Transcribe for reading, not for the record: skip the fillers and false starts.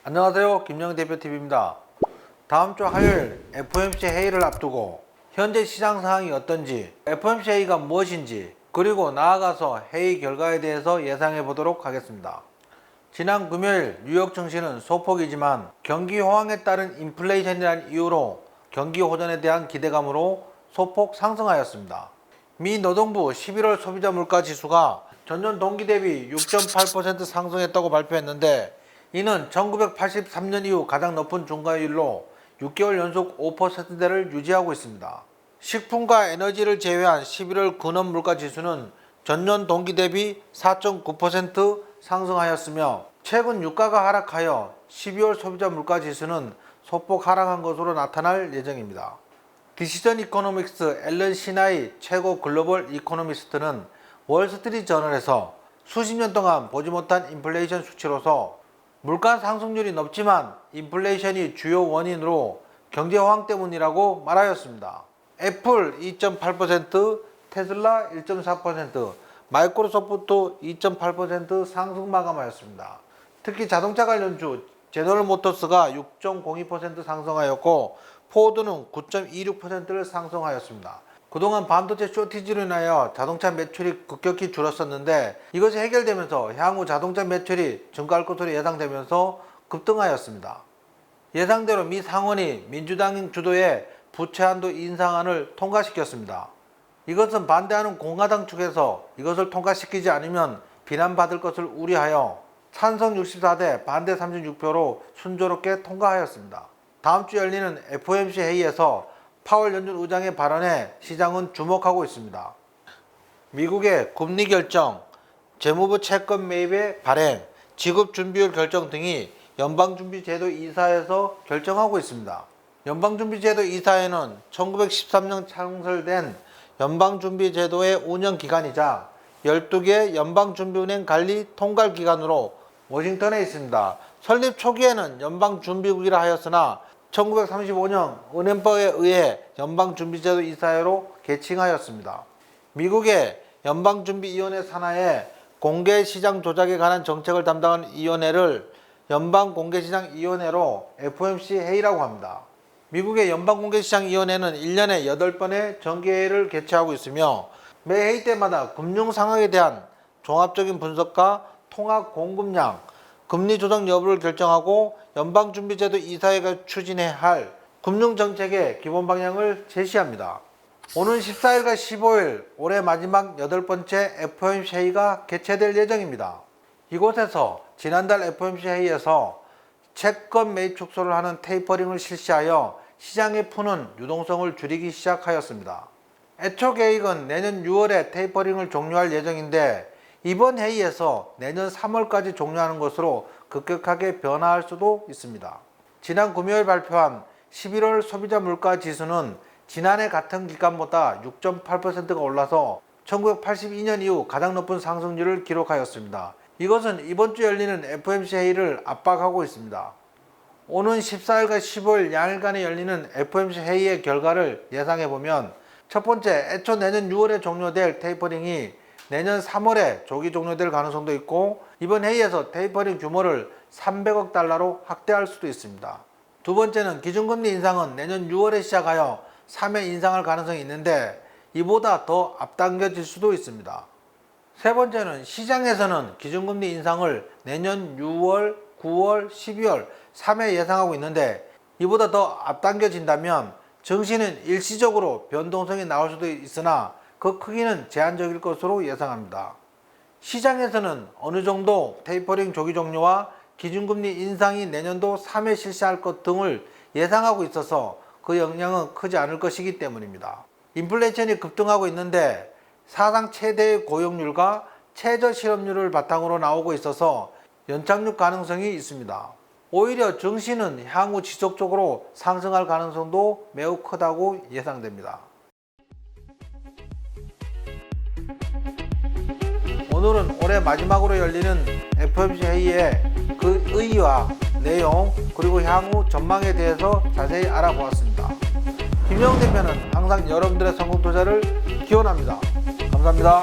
안녕하세요, 김영 대표TV입니다. 다음 주 화요일 FOMC 회의를 앞두고 현재 시장 상황이 어떤지, FOMC 회의가 무엇인지, 그리고 나아가서 회의 결과에 대해서 예상해 보도록 하겠습니다. 지난 금요일 뉴욕 증시는 소폭이지만 경기 호황에 따른 인플레이션이라는 이유로 경기 호전에 대한 기대감으로 소폭 상승하였습니다. 미 노동부 11월 소비자 물가 지수가 전년 동기 대비 6.8% 상승했다고 발표했는데, 이는 1983년 이후 가장 높은 중과율로 6개월 연속 5%대를 유지하고 있습니다. 식품과 에너지를 제외한 11월 근원 물가 지수는 전년 동기 대비 4.9% 상승하였으며, 최근 유가가 하락하여 12월 소비자 물가 지수는 소폭 하락한 것으로 나타날 예정입니다. 디시전 이코노믹스 앨런 시나이 최고 글로벌 이코노미스트는 월스트리트 저널에서 수십 년 동안 보지 못한 인플레이션 수치로서 물가 상승률이 높지만 인플레이션이 주요 원인으로 경제 호황 때문이라고 말하였습니다. 애플 2.8%, 테슬라 1.4%, 마이크로소프트 2.8% 상승 마감하였습니다. 특히 자동차 관련주 제너럴 모터스가 6.02% 상승하였고, 포드는 9.26%를 상승하였습니다. 그동안 반도체 쇼티지로 인하여 자동차 매출이 급격히 줄었었는데, 이것이 해결되면서 향후 자동차 매출이 증가할 것으로 예상되면서 급등하였습니다. 예상대로 미 상원이 민주당 주도의 부채 한도 인상안을 통과시켰습니다. 이것은 반대하는 공화당 측에서 이것을 통과시키지 않으면 비난받을 것을 우려하여 찬성 64대 반대 36표로 순조롭게 통과하였습니다. 다음 주 열리는 FOMC 회의에서 파월 연준 의장의 발언에 시장은 주목하고 있습니다. 미국의 금리 결정, 재무부 채권 매입의 발행, 지급 준비율 결정 등이 연방준비제도 이사에서 결정하고 있습니다. 연방준비제도 이사회는 1913년 창설된 연방준비제도의 운영기관이자 12개 연방준비은행 관리 통괄기관으로 워싱턴에 있습니다. 설립 초기에는 연방준비국이라 하였으나 1935년 은행법에 의해 연방준비제도 이사회로 개칭하였습니다. 미국의 연방준비위원회 산하에 공개시장 조작에 관한 정책을 담당하는 위원회를 연방공개시장위원회로 FOMC 회의라고 합니다. 미국의 연방공개시장위원회는 1년에 8번의 정기회의를 개최하고 있으며, 매 회의 때마다 금융 상황에 대한 종합적인 분석과 통화 공급량, 금리 조정 여부를 결정하고 연방준비제도 이사회가 추진해야 할 금융정책의 기본 방향을 제시합니다. 오는 14일과 15일 올해 마지막 8번째 FOMC 회의가 개최될 예정입니다. 이곳에서 지난달 FOMC 회의에서 채권 매입 축소를 하는 테이퍼링을 실시하여 시장에 푸는 유동성을 줄이기 시작하였습니다. 애초 계획은 내년 6월에 테이퍼링을 종료할 예정인데, 이번 회의에서 내년 3월까지 종료하는 것으로 급격하게 변화할 수도 있습니다. 지난 금요일 발표한 11월 소비자 물가 지수는 지난해 같은 기간보다 6.8%가 올라서 1982년 이후 가장 높은 상승률을 기록하였습니다. 이것은 이번 주 열리는 FOMC 회의를 압박하고 있습니다. 오는 14일과 15일 양일간에 열리는 FOMC 회의의 결과를 예상해보면, 첫 번째, 애초 내년 6월에 종료될 테이퍼링이 내년 3월에 조기 종료될 가능성도 있고, 이번 회의에서 테이퍼링 규모를 300억 달러로 확대할 수도 있습니다. 두 번째는 기준금리 인상은 내년 6월에 시작하여 3회 인상할 가능성이 있는데, 이보다 더 앞당겨질 수도 있습니다. 세 번째는 시장에서는 기준금리 인상을 내년 6월, 9월, 12월 3회 예상하고 있는데, 이보다 더 앞당겨진다면 증시는 일시적으로 변동성이 나올 수도 있으나 그 크기는 제한적일 것으로 예상합니다. 시장에서는 어느 정도 테이퍼링 조기 종료와 기준금리 인상이 내년도 3회 실시할 것 등을 예상하고 있어서 그 영향은 크지 않을 것이기 때문입니다. 인플레이션이 급등하고 있는데 사상 최대의 고용률과 최저 실업률을 바탕으로 나오고 있어서 연착륙 가능성이 있습니다. 오히려 증시는 향후 지속적으로 상승할 가능성도 매우 크다고 예상됩니다. 오늘은 올해 마지막으로 열리는 FOMC 회의의 그 의의와 내용, 그리고 향후 전망에 대해서 자세히 알아보았습니다. 김영 대표는 항상 여러분들의 성공 투자를 기원합니다. 감사합니다.